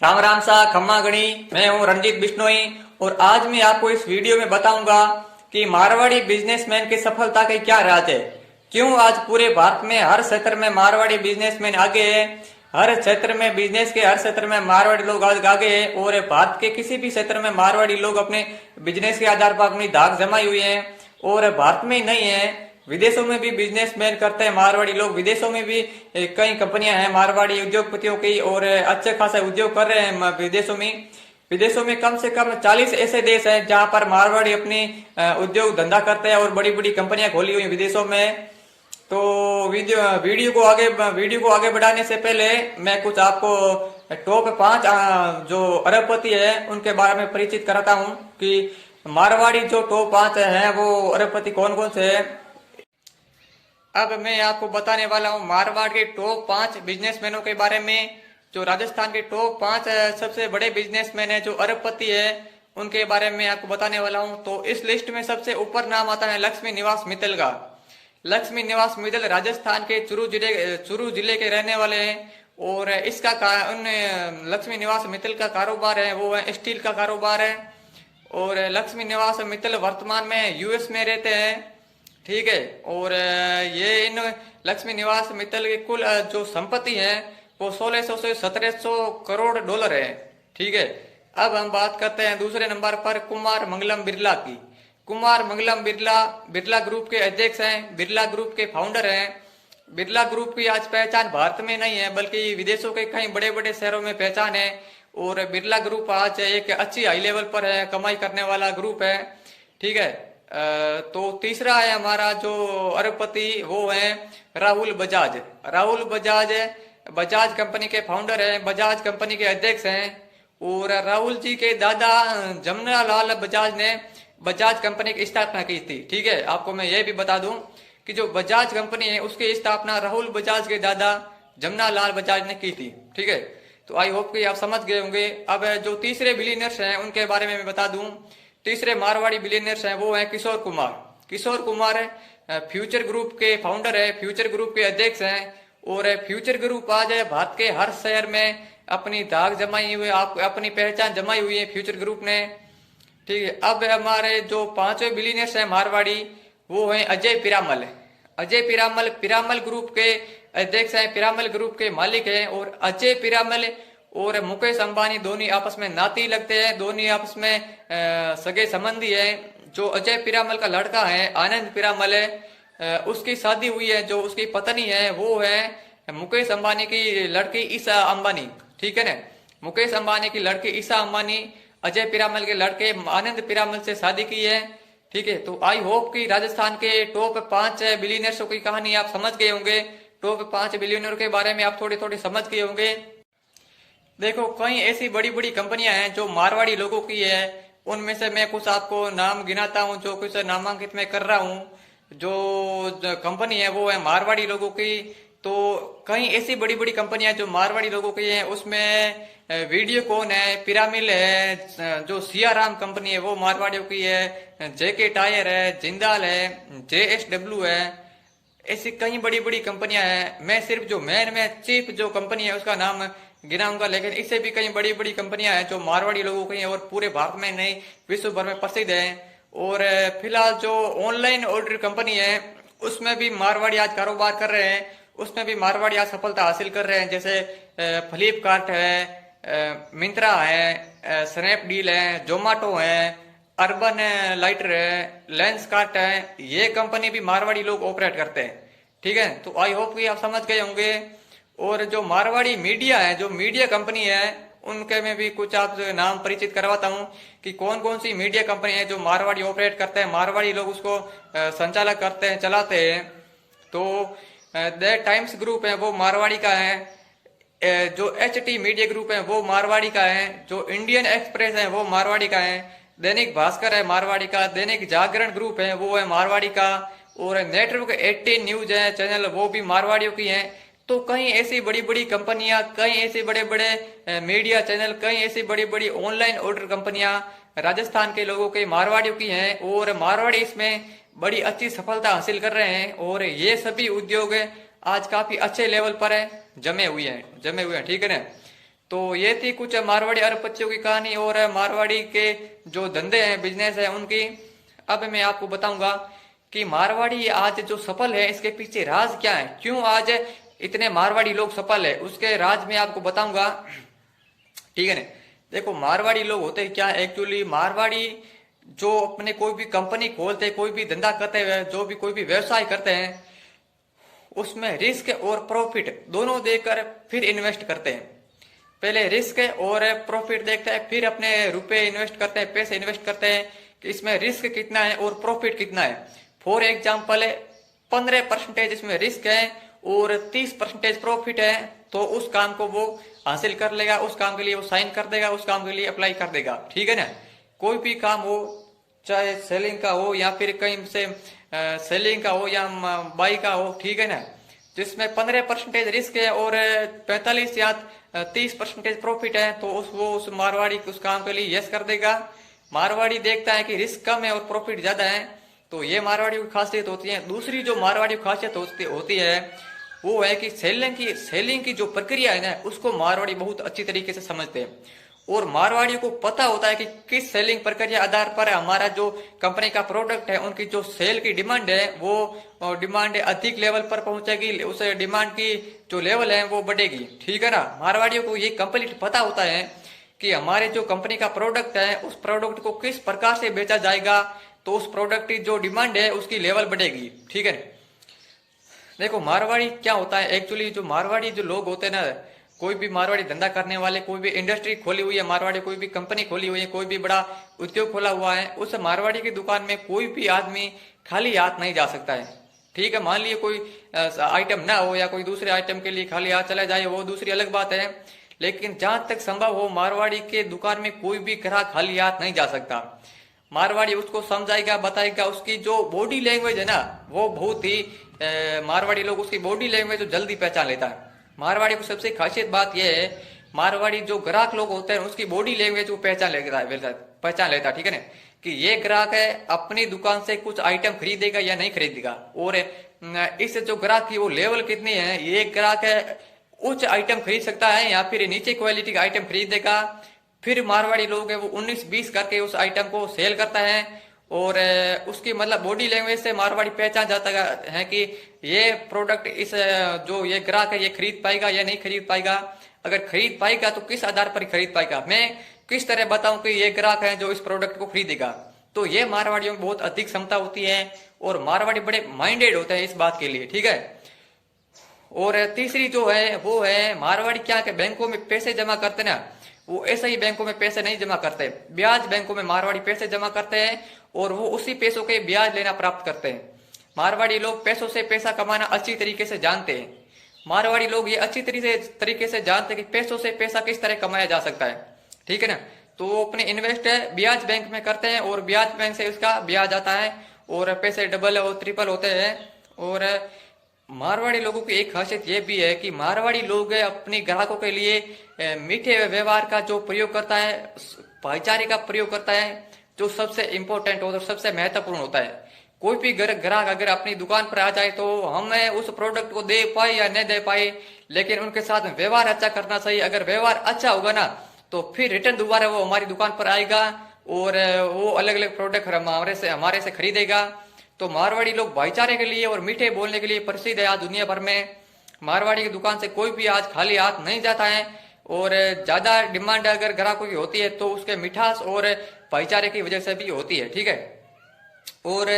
राम राम सा खम्मा गणी। मैं हूँ रंजीत बिश्नोई और आज मैं आपको इस वीडियो में बताऊंगा कि मारवाड़ी बिजनेसमैन की सफलता के क्या राज है। क्यों आज पूरे भारत में हर क्षेत्र में मारवाड़ी बिजनेसमैन आगे है। हर क्षेत्र में बिजनेस के हर क्षेत्र में मारवाड़ी लोग आज आगे है और भारत के किसी भी क्षेत्र में मारवाड़ी लोग अपने बिजनेस के आधार पर अपनी धाक जमाई हुई है। और भारत में ही नहीं है, विदेशों में भी बिजनेसमैन करते हैं मारवाड़ी लोग। विदेशों में भी कई कंपनियां हैं मारवाड़ी उद्योगपतियों की और अच्छे खासे उद्योग कर रहे हैं विदेशों में। विदेशों में कम से कम 40 ऐसे देश हैं जहां पर मारवाड़ी अपनी उद्योग धंधा करते हैं और बड़ी बड़ी कंपनियां खोली हुई विदेशों में। तो वीडियो को आगे बढ़ाने से पहले मैं कुछ आपको टॉप 5 जो अरबपति है उनके बारे में परिचित कराता हूँ कि मारवाड़ी जो टॉप 5 है वो अरबपति कौन कौन से है। अब मैं आपको बताने वाला हूँ मारवाड़ के टॉप 5 बिजनेसमैनों के बारे में। जो राजस्थान के टॉप 5 सबसे बड़े बिजनेसमैन है जो अरबपति है उनके बारे में आपको बताने वाला हूँ। तो इस लिस्ट में सबसे ऊपर नाम आता है लक्ष्मी निवास मित्तल का। लक्ष्मी निवास मित्तल राजस्थान के चूरू जिले के रहने वाले हैं और लक्ष्मी निवास मित्तल का कारोबार है वो है स्टील का कारोबार है। और लक्ष्मी निवास मित्तल वर्तमान में यूएस में रहते हैं, ठीक है। और ये इन लक्ष्मी निवास मित्तल की कुल जो संपत्ति है वो 1600 से 1700 करोड़ डॉलर है, ठीक है। अब हम बात करते हैं दूसरे नंबर पर कुमार मंगलम बिरला की। कुमार मंगलम बिरला ग्रुप के अध्यक्ष हैं, बिरला ग्रुप के फाउंडर हैं। बिरला ग्रुप की आज पहचान भारत में नहीं है बल्कि विदेशों के कई बड़े बड़े शहरों में पहचान है। और बिरला ग्रुप आज एक अच्छी हाई लेवल पर है, कमाई करने वाला ग्रुप है, ठीक है। तो तीसरा है हमारा जो अरबपति वो है राहुल बजाज। राहुल बजाज बजाज कंपनी के फाउंडर हैं, बजाज कंपनी के अध्यक्ष हैं। और राहुल जी के दादा जमुना लाल बजाज ने बजाज कंपनी की स्थापना की थी, ठीक है। आपको मैं ये भी बता दूं कि जो बजाज कंपनी है उसकी स्थापना राहुल बजाज के दादा जमुना लाल बजाज ने की थी, ठीक है। तो आई होप कि आप समझ गए होंगे। अब जो तीसरे बिलियनर्स हैं उनके बारे में मैं बता दूं। तीसरे मारवाड़ी बिलियनर्स हैं वो हैं किशोर कुमार। किशोर कुमार फ्यूचर ग्रुप के फाउंडर है, फ्यूचर ग्रुप के अध्यक्ष हैं। और फ्यूचर ग्रुप आज भारत के हर शहर में अपनी धाक जमाई हुई, अपनी पहचान जमाई हुई है फ्यूचर ग्रुप ने, ठीक है। अब हमारे जो पांचवें बिलियनर्स हैं मारवाड़ी वो हैं अजय पिरामल। अजय पिरामल पिरामल ग्रुप के अध्यक्ष हैं, पिरामल ग्रुप के मालिक हैं। और अजय पिरामल और मुकेश अंबानी दोनों आपस में नाती लगते हैं, दोनों आपस में सगे संबंधी हैं। जो अजय पिरामल का लड़का है आनंद पिरामल है, उसकी शादी हुई है, जो उसकी पत्नी है वो है मुकेश अंबानी की लड़की ईशा अंबानी, ठीक है ना। मुकेश अंबानी की लड़की ईशा अंबानी अजय पिरामल के लड़के आनंद पिरामल से शादी की है, ठीक है। तो आई होप कि राजस्थान के टॉप 5 बिलियनर्सों की कहानी आप समझ गए होंगे। टॉप 5 बिलियनर के बारे में आप थोड़ी थोड़ी समझ गए होंगे। देखो कई ऐसी बड़ी बड़ी कंपनियां हैं जो मारवाड़ी लोगों की है, उनमें से मैं कुछ आपको नाम गिनाता हूं जो कुछ नामांकित मैं कर रहा हूं। जो कंपनी है वो है मारवाड़ी लोगों की। तो कई ऐसी बड़ी बड़ी कंपनियां जो मारवाड़ी लोगों की है उसमें वीडियोकॉन है, पिरामिल है, जो सियाराम कंपनी है वो मारवाड़ियों की है, जेके टायर है, जिंदाल है, JSW है। ऐसी कई बड़ी बड़ी कंपनियां हैं। मैं सिर्फ जो मेन में चीफ जो कंपनी है उसका नाम गिनाऊंगा, लेकिन इससे भी कई बड़ी बड़ी कंपनियां हैं जो मारवाड़ी लोगों की हैं और पूरे भारत में नहीं विश्व भर में प्रसिद्ध है। और फिलहाल जो ऑनलाइन ऑर्डर कंपनी है उसमें भी मारवाड़ी आज कारोबार कर रहे हैं, उसमें भी मारवाड़ी आज सफलता हासिल कर रहे हैं। जैसे फ्लिपकार्ट है, मिंत्रा है, स्नैपडील है, जोमेटो है, अर्बन लाइटर है, लेंस कार्ट है, ये कंपनी भी मारवाड़ी लोग ऑपरेट करते हैं, ठीक है। तो आई होप कि आप समझ गए होंगे। और जो मारवाड़ी मीडिया है, जो मीडिया कंपनी है उनके में भी कुछ आप नाम परिचित करवाता हूँ कि कौन कौन सी मीडिया कंपनी है जो मारवाड़ी ऑपरेट करते हैं, मारवाड़ी लोग उसको संचालक करते हैं, चलाते हैं। तो द टाइम्स ग्रुप है वो मारवाड़ी का है, जो HT मीडिया ग्रुप है वो मारवाड़ी का है, जो इंडियन एक्सप्रेस है वो मारवाड़ी का है, दैनिक भास्कर है मारवाड़ी का, दैनिक जागरण ग्रुप है वो है मारवाड़ी का। और नेटवर्क 18 न्यूज है चैनल वो भी मारवाड़ियों की है। तो कई ऐसी बड़ी बड़ी कंपनियां, कई ऐसे बड़े बड़े मीडिया चैनल, कई ऐसी बड़ी बड़ी ऑनलाइन ऑर्डर कंपनियां राजस्थान के लोगों के मारवाड़ियों की हैं और मारवाड़ी इसमें बड़ी अच्छी सफलता हासिल कर रहे हैं। और ये सभी उद्योग आज काफी अच्छे लेवल पर है, जमे हुए हैं, ठीक है ना। तो ये थी कुछ मारवाड़ी अरबपतियों की कहानी और मारवाड़ी के जो धंधे हैं, बिजनेस है उनकी। अब मैं आपको बताऊंगा कि मारवाड़ी आज जो सफल है इसके पीछे राज क्या है, क्यों आज इतने मारवाड़ी लोग सफल है, उसके राज में आपको बताऊंगा। ठीक है ना। देखो मारवाड़ी लोग होते क्या है, एक्चुअली मारवाड़ी जो अपने कोई भी कंपनी खोलते हैं, कोई भी धंधा करते हैं, जो भी कोई भी व्यवसाय करते हैं, उसमें रिस्क और प्रॉफिट दोनों देकर फिर इन्वेस्ट करते हैं। पहले रिस्क और प्रॉफिट देखते हैं, फिर अपने रुपए इन्वेस्ट करते हैं, पैसे इन्वेस्ट करते हैं कि इसमें रिस्क कितना है और प्रॉफिट कितना है। फॉर एग्जाम्पल 15% इसमें रिस्क है और 30% प्रॉफिट है, तो उस काम को वो हासिल कर लेगा, उस काम के लिए वो साइन कर देगा, उस काम के लिए अप्लाई कर देगा। ठीक है ना। कोई भी काम हो, चाहे सेलिंग का हो या फिर कहीं से सेलिंग का हो या बाई का हो, ठीक है ना, जिसमें 15% रिस्क है और 45 या 30% प्रॉफिट है, तो वो उस मारवाड़ी उस काम के लिए यस कर देगा। मारवाड़ी देखता है कि रिस्क कम है और प्रॉफिट ज्यादा है, तो ये मारवाड़ी की खासियत होती है। दूसरी जो मारवाड़ी की खासियत होती है वो है कि सेलिंग की जो प्रक्रिया है ना, उसको मारवाड़ी बहुत अच्छी तरीके से समझते हैं और मारवाड़ियों को पता होता है कि किस सेलिंग प्रक्रिया आधार पर हमारा जो कंपनी का प्रोडक्ट है उनकी जो सेल की डिमांड है वो डिमांड अधिक लेवल पर पहुंचेगी, उस डिमांड की जो लेवल है वो बढ़ेगी। ठीक है ना। मारवाड़ियों को ये कंप्लीट पता होता है कि हमारे जो कंपनी का प्रोडक्ट है उस प्रोडक्ट को किस प्रकार से बेचा जाएगा, तो उस प्रोडक्ट की जो डिमांड है उसकी लेवल बढ़ेगी। ठीक है। देखो मारवाड़ी क्या होता है, एक्चुअली जो मारवाड़ी जो लोग होते हैं ना, कोई भी मारवाड़ी धंधा करने वाले, कोई भी इंडस्ट्री खोली हुई है मारवाड़ी, कोई भी कंपनी खोली हुई है, कोई भी बड़ा उद्योग खोला हुआ है, उस मारवाड़ी की दुकान में कोई भी आदमी खाली हाथ नहीं जा सकता है। ठीक है। मान लिए कोई आइटम ना हो या कोई दूसरे आइटम के लिए खाली हाथ चला जाए, वो दूसरी अलग बात है, लेकिन जहां तक संभव हो मारवाड़ी के दुकान में कोई भी ग्राहक खाली हाथ नहीं जा सकता। मारवाड़ी उसको समझाएगा, बताएगा, उसकी जो बॉडी लैंग्वेज है ना वो बहुत ही मारवाड़ी लोग उसकी बॉडी लैंग्वेज जल्दी पहचान लेता है। मारवाड़ी को सबसे खासियत बात यह है, मारवाड़ी जो ग्राहक लोग होते हैं उसकी बॉडी लैंग्वेज को पहचान लेता है। ठीक है ना, कि ये ग्राहक है अपनी दुकान से कुछ आइटम खरीदेगा या नहीं खरीदेगा, और इस जो ग्राहक की वो लेवल कितनी है, ये ग्राहक है उच्च आइटम खरीद सकता है या फिर नीचे क्वालिटी का आइटम खरीदेगा। फिर मारवाड़ी लोग है वो 19-20 करके उस आइटम को सेल करता है, और उसकी मतलब बॉडी लैंग्वेज से मारवाड़ी पहचान जाता है कि ये प्रोडक्ट इस जो ये ग्राहक है ये खरीद पाएगा या नहीं खरीद पाएगा। अगर खरीद पाएगा तो किस आधार पर खरीद पाएगा, मैं किस तरह बताऊं कि ये ग्राहक है जो इस प्रोडक्ट को खरीदेगा। तो ये मारवाड़ियों में बहुत अधिक क्षमता होती है और मारवाड़ी बड़े माइंडेड होते हैं इस बात के लिए। ठीक है। और तीसरी जो है वो है मारवाड़ी क्या के बैंकों में पैसे जमा करते ना, वो ऐसे ही बैंकों में पैसे नहीं जमा करते, ब्याज बैंकों में मारवाड़ी पैसे जमा करते हैं और वो उसी पैसों के ब्याज लेना प्राप्त करते हैं। मारवाड़ी लोग पैसों से पैसा कमाना अच्छी तरीके से जानते हैं। मारवाड़ी लोग ये अच्छी तरीके से जानते हैं कि पैसों से पैसा किस तरह कमाया जा सकता है। ठीक है ना। तो वो अपने इन्वेस्ट ब्याज बैंक में करते हैं और ब्याज बैंक से उसका ब्याज आता है और पैसे डबल और ट्रिपल होते हैं। और मारवाड़ी लोगों की एक खासियत यह भी है कि मारवाड़ी लोग अपने ग्राहकों के लिए मीठे व्यवहार का जो प्रयोग करता है, भाईचारे का प्रयोग करता है, जो सबसे इम्पोर्टेंट और सबसे महत्वपूर्ण होता है। कोई भी ग्राहक अगर अपनी दुकान पर आ जाए तो हमें उस प्रोडक्ट को दे पाए या नहीं दे पाए, लेकिन उनके साथ व्यवहार अच्छा करना चाहिए। अगर व्यवहार अच्छा होगा ना तो फिर रिटर्न दोबारा वो हमारी दुकान पर आएगा और वो अलग अलग प्रोडक्ट हमारे से खरीदेगा। तो मारवाड़ी लोग भाईचारे के लिए और मीठे बोलने के लिए प्रसिद्ध है आज दुनिया भर में। मारवाड़ी की दुकान से कोई भी आज खाली हाथ नहीं जाता है और ज्यादा डिमांड अगर ग्राहकों की होती है तो उसके मिठास और भाईचारे की वजह से भी होती है। ठीक है। और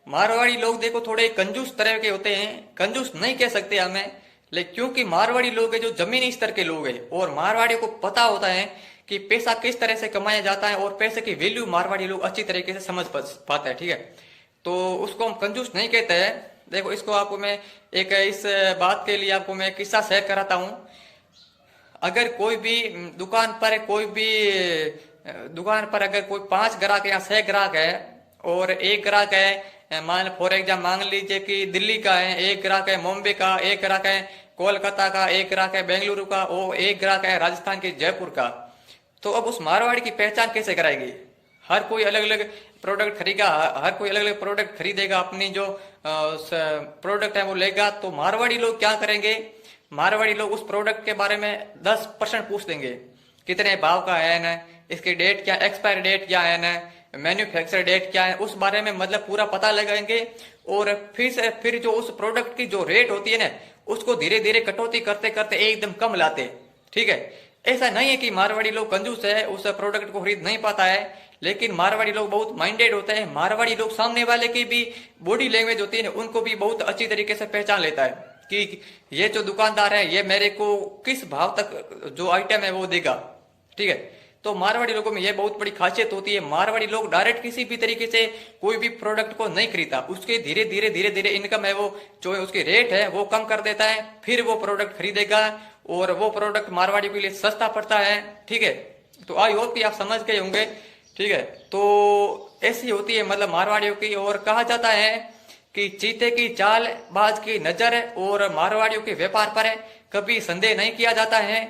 मारवाड़ी लोग देखो थोड़े कंजूस तरह के होते हैं, कंजूस नहीं कह सकते हमें, लेकिन क्योंकि मारवाड़ी लोग है जो जमीनी स्तर के लोग हैं और मारवाड़ी को पता होता है कि पैसा किस तरह से कमाया जाता है और पैसे की वैल्यू मारवाड़ी लोग अच्छी तरीके से समझ पाते हैं। ठीक है। तो उसको हम कंजूस नहीं कहते हैं। देखो इसको आपको मैं एक इस बात के लिए आपको मैं किस्सा शेयर कराता हूँ। अगर कोई भी दुकान पर अगर कोई 5 ग्राहक या 6 ग्राहक है और एक ग्राहक है मान फॉर एग्जाम्पल मान लीजिए कि दिल्ली का है, एक ग्राहक है मुंबई का, एक ग्राहक है कोलकाता का, एक ग्राहक है बेंगलुरु का और एक ग्राहक है राजस्थान के जयपुर का, तो अब उस मारवाड़ी की पहचान कैसे कराएगी। हर कोई अलग अलग प्रोडक्ट खरीदेगा, हर कोई अलग अलग प्रोडक्ट खरीदेगा, अपनी जो प्रोडक्ट है वो लेगा। तो मारवाड़ी लोग क्या करेंगे, मारवाड़ी लोग उस प्रोडक्ट के बारे में 10% पूछ देंगे, कितने भाव का है ना, इसकी डेट क्या, एक्सपायर डेट क्या है ना, मैन्युफैक्चर डेट क्या है, उस बारे में मतलब पूरा पता लगाएंगे। और फिर जो उस प्रोडक्ट की जो रेट होती है ना, उसको धीरे धीरे कटौती करते करते एकदम कम लाते। ठीक है, ऐसा नहीं है कि मारवाड़ी लोग कंजूस है, उस प्रोडक्ट को खरीद नहीं पाता है, लेकिन मारवाड़ी लोग बहुत माइंडेड होते हैं। मारवाड़ी लोग सामने वाले की भी बॉडी लैंग्वेज होती है ना, उनको भी बहुत अच्छी तरीके से पहचान लेता है कि ये जो दुकानदार है ये मेरे को किस भाव तक जो आइटम है वो देगा। ठीक है, तो मारवाड़ी लोगों में ये बहुत बड़ी खासियत होती है। मारवाड़ी लोग डायरेक्ट किसी भी तरीके से कोई भी प्रोडक्ट को नहीं खरीदता, उसके धीरे धीरे इनकम है वो जो उसकी रेट है वो कम कर देता है, फिर वो प्रोडक्ट खरीदेगा और वो प्रोडक्ट मारवाड़ी के लिए सस्ता पड़ता है। ठीक है, तो आई होप कि आप समझ गए होंगे। ठीक है, तो ऐसी होती है मतलब मारवाड़ियों की। और कहा जाता है कि चीते की चाल बाज की नजर और मारवाड़ियों के व्यापार पर कभी संदेह नहीं किया जाता है।